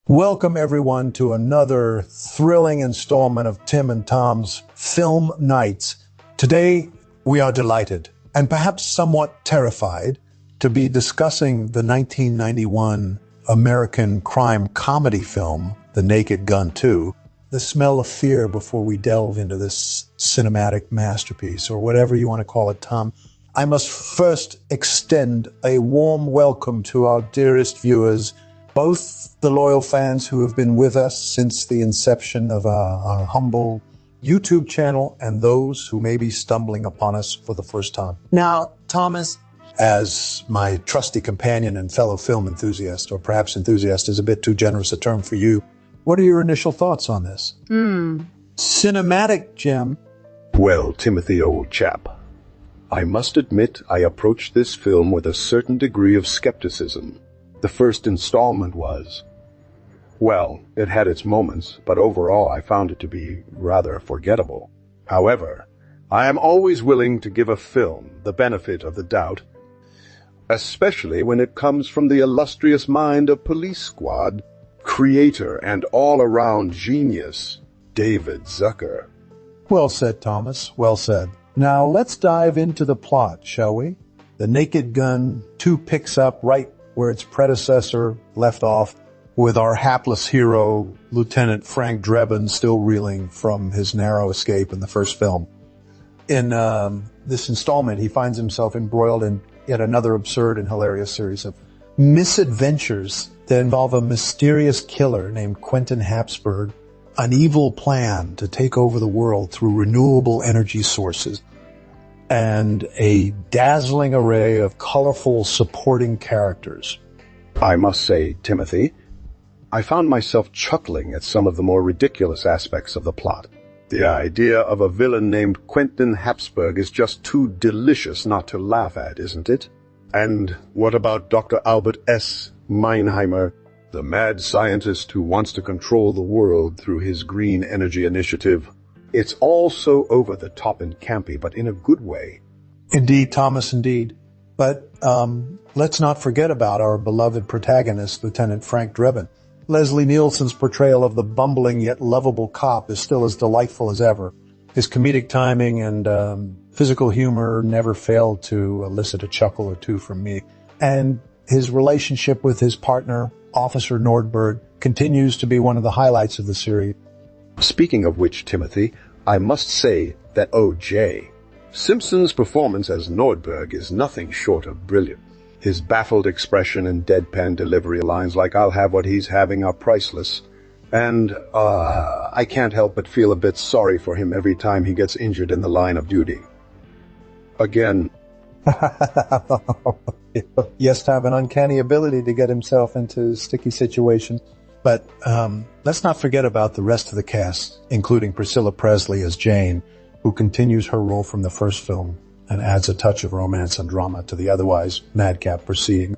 Welcome everyone to another thrilling installment of Tim and Tom's Film Nights. Today we are delighted and perhaps somewhat terrified to be discussing the 1991 American crime comedy film, The Naked Gun 2, The Smell of Fear, before we delve into this cinematic masterpiece, or whatever you want to call it, Tom. I must first extend a warm welcome to our dearest viewers, both the loyal fans who have been with us since the inception of our humble YouTube channel and those who may be stumbling upon us for the first time. Now, Thomas, as my trusty companion and fellow film enthusiast, or perhaps enthusiast is a bit too generous a term for you, what are your initial thoughts on this? Cinematic gem. Well, Timothy, old chap, I must admit I approached this film with a certain degree of skepticism. The first installment was, well, it had its moments, but overall I found it to be rather forgettable. However, I am always willing to give a film the benefit of the doubt, especially when it comes from the illustrious mind of Police Squad, creator and all-around genius, David Zucker. Well said, Thomas. Well said. Now let's dive into the plot, shall we? The Naked Gun 2 picks up right where its predecessor left off, with our hapless hero, Lieutenant Frank Drebin, still reeling from his narrow escape in the first film. In this installment, he finds himself embroiled in yet another absurd and hilarious series of misadventures that involve a mysterious killer named Quentin Hapsburg, an evil plan to take over the world through renewable energy sources, and a dazzling array of colorful supporting characters. I must say, Timothy, I found myself chuckling at some of the more ridiculous aspects of the plot. The idea of a villain named Quentin Hapsburg is just too delicious not to laugh at, isn't it? And what about Dr. Albert S. Meinheimer, the mad scientist who wants to control the world through his green energy initiative? It's all so over the top and campy, but in a good way. Indeed, Thomas, indeed. But let's not forget about our beloved protagonist, Lieutenant Frank Drebin. Leslie Nielsen's portrayal of the bumbling yet lovable cop is still as delightful as ever. His comedic timing and physical humor never failed to elicit a chuckle or two from me. And his relationship with his partner, Officer Nordberg, continues to be one of the highlights of the series. Speaking of which, Timothy, I must say that O.J. Simpson's performance as Nordberg is nothing short of brilliant. His baffled expression and deadpan delivery lines like "I'll have what he's having" are priceless. And, I can't help but feel a bit sorry for him every time he gets injured in the line of duty. Again. Yes, to have an uncanny ability to get himself into sticky situations. But let's not forget about the rest of the cast, including Priscilla Presley as Jane, who continues her role from the first film and adds a touch of romance and drama to the otherwise madcap proceeding.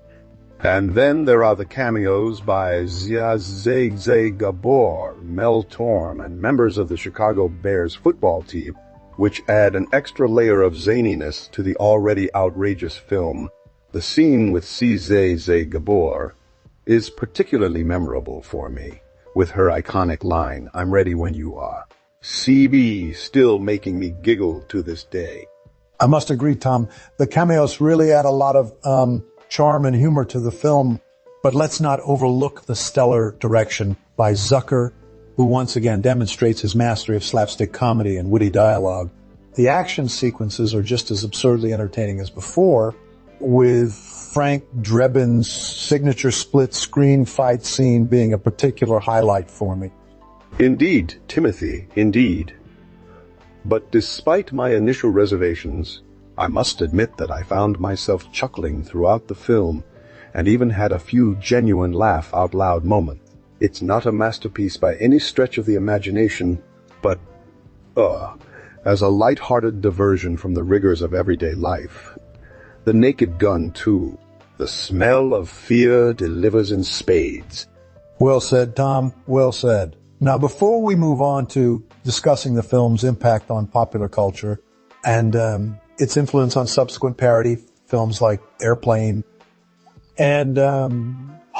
And then there are the cameos by Zsa Zsa Gabor, Mel Tormé, and members of the Chicago Bears football team, which add an extra layer of zaniness to the already outrageous film. The scene with Zsa Zsa Gabor is particularly memorable for me, with her iconic line, "I'm ready when you are." CB still making me giggle to this day. I must agree, Tom. The cameos really add a lot of charm and humor to the film, but let's not overlook the stellar direction by Zucker, who once again demonstrates his mastery of slapstick comedy and witty dialogue. The action sequences are just as absurdly entertaining as before, with Frank Drebin's signature split-screen fight scene being a particular highlight for me. Indeed, Timothy, indeed. But despite my initial reservations, I must admit that I found myself chuckling throughout the film and even had a few genuine laugh-out-loud moments. It's not a masterpiece by any stretch of the imagination, but, as a light-hearted diversion from the rigors of everyday life. The Naked Gun 2, The Smell of Fear delivers in spades. Well said, Tom. Well said. Now, before we move on to discussing the film's impact on popular culture and its influence on subsequent parody films like Airplane and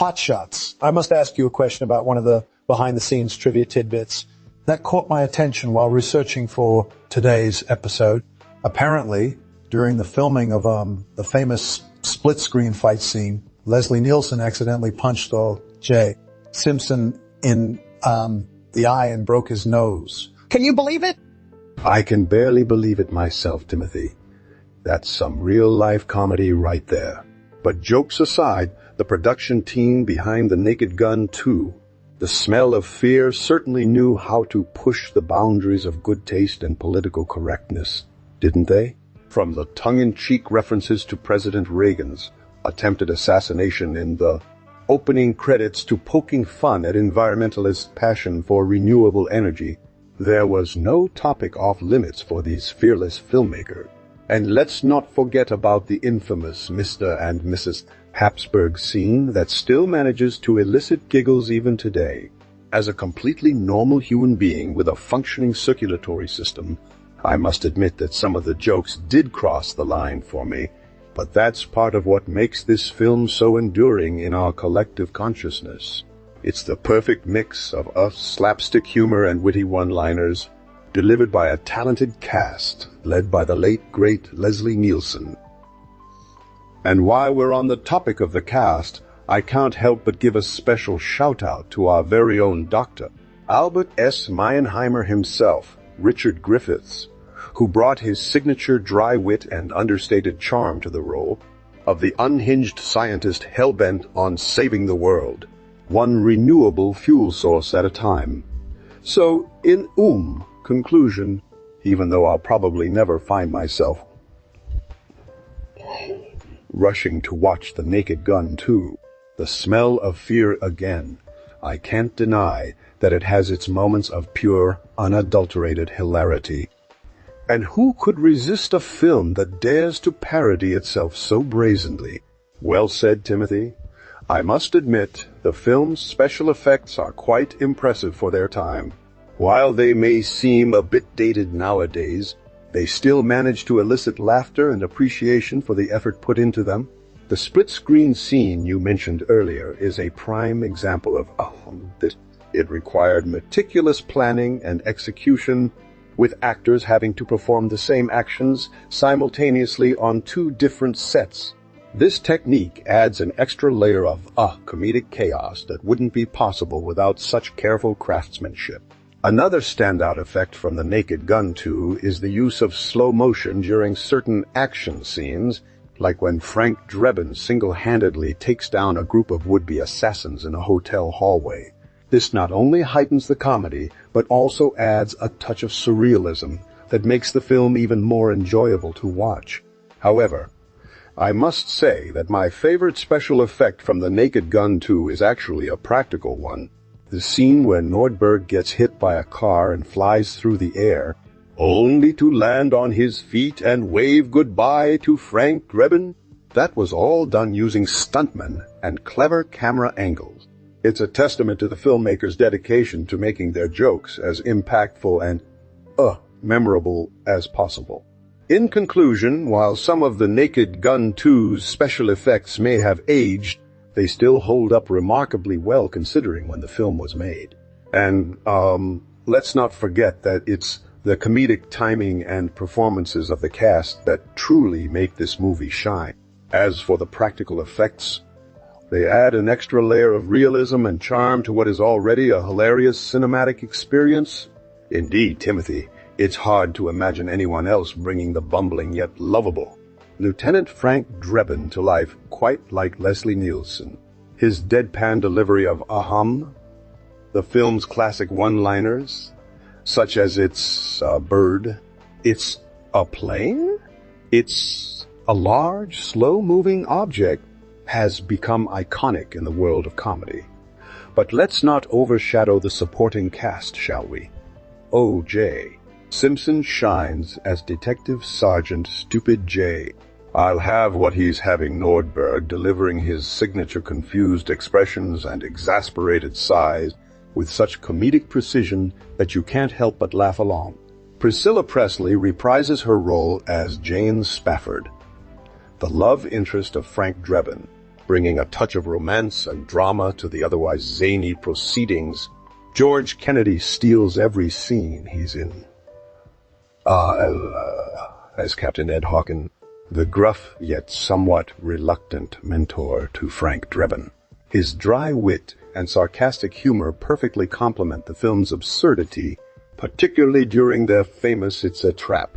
Hot Shots. I must ask you a question about one of the behind-the-scenes trivia tidbits that caught my attention while researching for today's episode. Apparently, during the filming of the famous split-screen fight scene, Leslie Nielsen accidentally punched O.J. Simpson in the eye and broke his nose. Can you believe it? I can barely believe it myself, Timothy. That's some real-life comedy right there. But jokes aside, the production team behind The Naked Gun 2, The Smell of Fear, certainly knew how to push the boundaries of good taste and political correctness, didn't they? From the tongue-in-cheek references to President Reagan's attempted assassination in the opening credits to poking fun at environmentalists' passion for renewable energy, there was no topic off limits for these fearless filmmakers. And let's not forget about the infamous Mr. and Mrs. Hapsburg scene that still manages to elicit giggles even today. As a completely normal human being with a functioning circulatory system, I must admit that some of the jokes did cross the line for me, but that's part of what makes this film so enduring in our collective consciousness. It's the perfect mix of slapstick humor and witty one-liners, delivered by a talented cast led by the late, great Leslie Nielsen. And while we're on the topic of the cast, I can't help but give a special shout-out to our very own Dr. Albert S. Meinheimer himself, Richard Griffiths, who brought his signature dry wit and understated charm to the role of the unhinged scientist hell-bent on saving the world, one renewable fuel source at a time. So, in conclusion, even though I'll probably never find myself rushing to watch The Naked Gun 2, The Smell of Fear again, I can't deny that it has its moments of pure, unadulterated hilarity. And who could resist a film that dares to parody itself so brazenly? Well said, Timothy. I must admit, the film's special effects are quite impressive for their time. While they may seem a bit dated nowadays, they still manage to elicit laughter and appreciation for the effort put into them. The split-screen scene you mentioned earlier is a prime example of this. It required meticulous planning and execution, with actors having to perform the same actions simultaneously on two different sets. This technique adds an extra layer of comedic chaos that wouldn't be possible without such careful craftsmanship. Another standout effect from The Naked Gun 2 is the use of slow motion during certain action scenes, like when Frank Drebin single-handedly takes down a group of would-be assassins in a hotel hallway. This not only heightens the comedy, but also adds a touch of surrealism that makes the film even more enjoyable to watch. However, I must say that my favorite special effect from The Naked Gun 2 is actually a practical one. The scene where Nordberg gets hit by a car and flies through the air, only to land on his feet and wave goodbye to Frank Drebin. That was all done using stuntmen and clever camera angles. It's a testament to the filmmakers' dedication to making their jokes as impactful and, memorable as possible. In conclusion, while some of The Naked Gun 2's special effects may have aged, they still hold up remarkably well considering when the film was made. And, let's not forget that it's the comedic timing and performances of the cast that truly make this movie shine. As for the practical effects, they add an extra layer of realism and charm to what is already a hilarious cinematic experience. Indeed, Timothy, it's hard to imagine anyone else bringing the bumbling yet lovable Lieutenant Frank Drebin to life quite like Leslie Nielsen. His deadpan delivery of the film's classic one-liners, such as "it's a bird," "it's a plane," "it's a large, slow-moving object," has become iconic in the world of comedy. But let's not overshadow the supporting cast, shall we? O.J. Simpson shines as Detective Sergeant Stupid J. I'll have what he's having Nordberg delivering his signature confused expressions and exasperated sighs with such comedic precision that you can't help but laugh along. Priscilla Presley reprises her role as Jane Spafford, the love interest of Frank Drebin, bringing a touch of romance and drama to the otherwise zany proceedings. George Kennedy steals every scene he's in. As Captain Ed Hocken, the gruff yet somewhat reluctant mentor to Frank Drebin. His dry wit and sarcastic humor perfectly complement the film's absurdity, particularly during their famous "It's a Trap"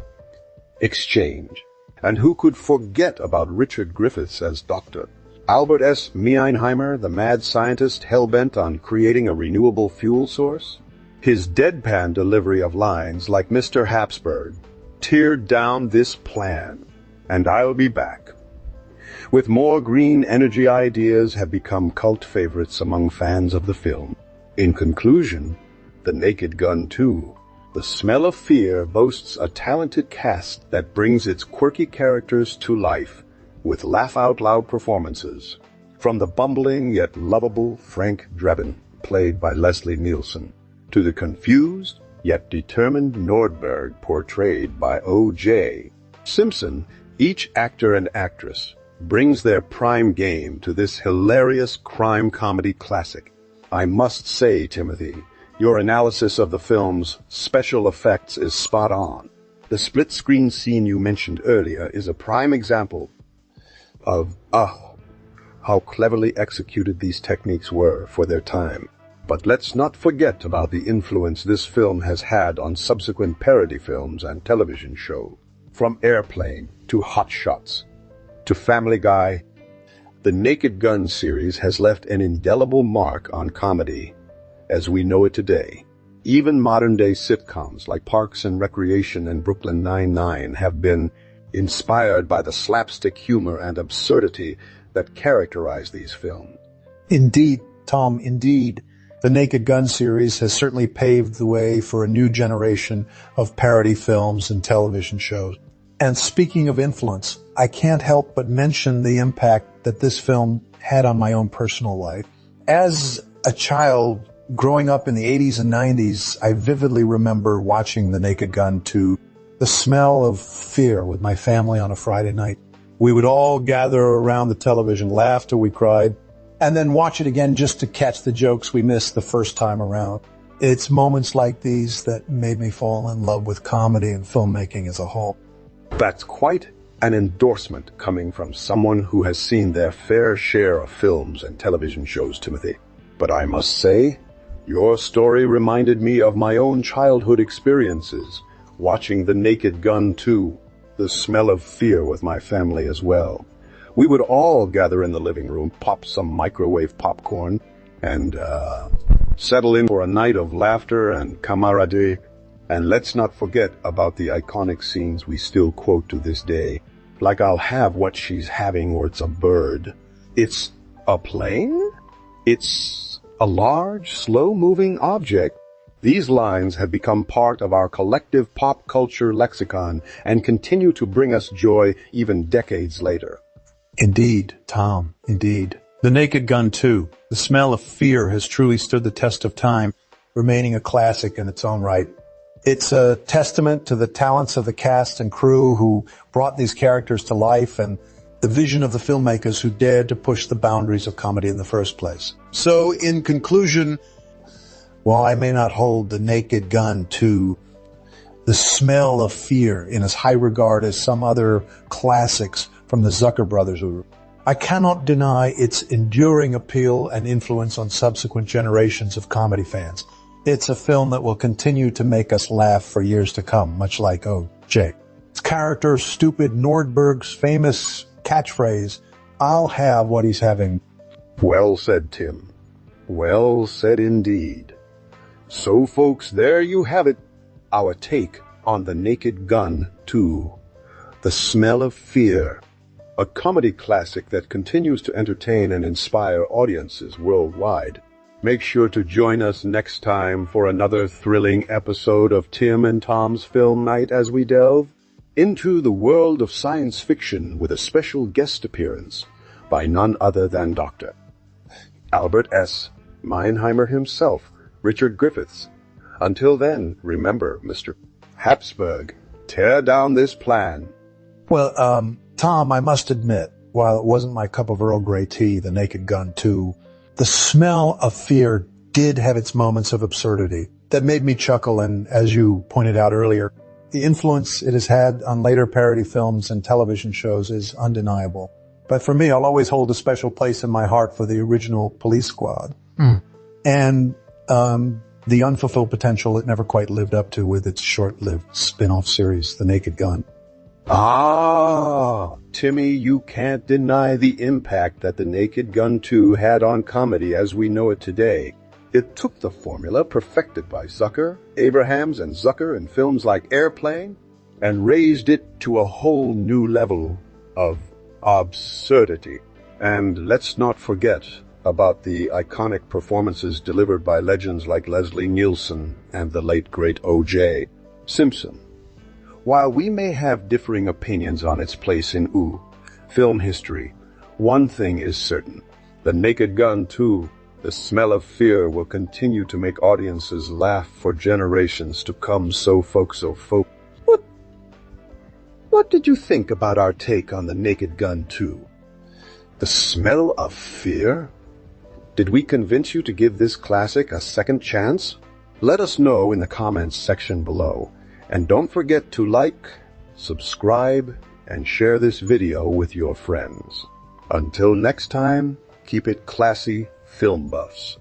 exchange. And who could forget about Richard Griffiths as Dr. Albert S. Meinheimer, the mad scientist hell-bent on creating a renewable fuel source? His deadpan delivery of lines like Mr. Hapsburg teared down this plan, and I'll be back. With more green energy ideas have become cult favorites among fans of the film. In conclusion, The Naked Gun 2, The Smell of Fear boasts a talented cast that brings its quirky characters to life with laugh-out-loud performances. From the bumbling yet lovable Frank Drebin, played by Leslie Nielsen, to the confused yet determined Nordberg, portrayed by O.J. Simpson, each actor and actress brings their prime game to this hilarious crime comedy classic. I must say, Timothy, your analysis of the film's special effects is spot on. The split-screen scene you mentioned earlier is a prime example of how cleverly executed these techniques were for their time. But let's not forget about the influence this film has had on subsequent parody films and television shows. From Airplane to Hot Shots to Family Guy, the Naked Gun series has left an indelible mark on comedy as we know it today. Even modern-day sitcoms like Parks and Recreation and Brooklyn Nine-Nine have been inspired by the slapstick humor and absurdity that characterize these films. Indeed, Tom, indeed. The Naked Gun series has certainly paved the way for a new generation of parody films and television shows. And speaking of influence, I can't help but mention the impact that this film had on my own personal life. As a child growing up in the 80s and 90s, I vividly remember watching The Naked Gun 2, The Smell of Fear, with my family on a Friday night. We would all gather around the television, laugh till we cried, and then watch it again just to catch the jokes we missed the first time around. It's moments like these that made me fall in love with comedy and filmmaking as a whole. That's quite an endorsement coming from someone who has seen their fair share of films and television shows, Timothy. But I must say, your story reminded me of my own childhood experiences, watching The Naked Gun 2, The Smell of Fear with my family as well. We would all gather in the living room, pop some microwave popcorn, and settle in for a night of laughter and camaraderie. And let's not forget about the iconic scenes we still quote to this day, like "I'll have what she's having," or "It's a bird." It's a plane? It's a large, slow-moving object. These lines have become part of our collective pop culture lexicon and continue to bring us joy even decades later. Indeed, Tom, indeed. The Naked Gun 2, The Smell of Fear, has truly stood the test of time, remaining a classic in its own right. It's a testament to the talents of the cast and crew who brought these characters to life and the vision of the filmmakers who dared to push the boundaries of comedy in the first place. So, in conclusion, while I may not hold The Naked Gun 2, The Smell of Fear in as high regard as some other classics from the Zucker brothers, I cannot deny its enduring appeal and influence on subsequent generations of comedy fans. It's a film that will continue to make us laugh for years to come, much like O.J. Its character, stupid Nordberg's famous catchphrase, "I'll have what he's having." Well said, Tim. Well said indeed. So, folks, there you have it, our take on The Naked Gun 2, The Smell of Fear, a comedy classic that continues to entertain and inspire audiences worldwide. Make sure to join us next time for another thrilling episode of Tim and Tom's Film Night as we delve into the world of science fiction with a special guest appearance by none other than Dr. Albert S. Meinheimer himself, Richard Griffiths. Until then, remember, Mr. Hapsburg, tear down this plan. Well, Tom, I must admit, while it wasn't my cup of Earl Grey tea, The Naked Gun 2, The Smell of Fear did have its moments of absurdity that made me chuckle, and as you pointed out earlier, the influence it has had on later parody films and television shows is undeniable. But for me, I'll always hold a special place in my heart for the original Police Squad. And the unfulfilled potential it never quite lived up to with its short-lived spin-off series, The Naked Gun. Ah, Timmy, you can't deny the impact that The Naked Gun 2 had on comedy as we know it today. It took the formula perfected by Zucker, Abrahams, and Zucker in films like Airplane and raised it to a whole new level of absurdity. And let's not forget about the iconic performances delivered by legends like Leslie Nielsen and the late great O.J. Simpson. While we may have differing opinions on its place in film history, one thing is certain. The Naked Gun 2, The Smell of Fear, will continue to make audiences laugh for generations to come. So folks, what did you think about our take on The Naked Gun 2? The Smell of Fear? Did we convince you to give this classic a second chance? Let us know in the comments section below. And don't forget to like, subscribe, and share this video with your friends. Until next time, keep it classy, film buffs.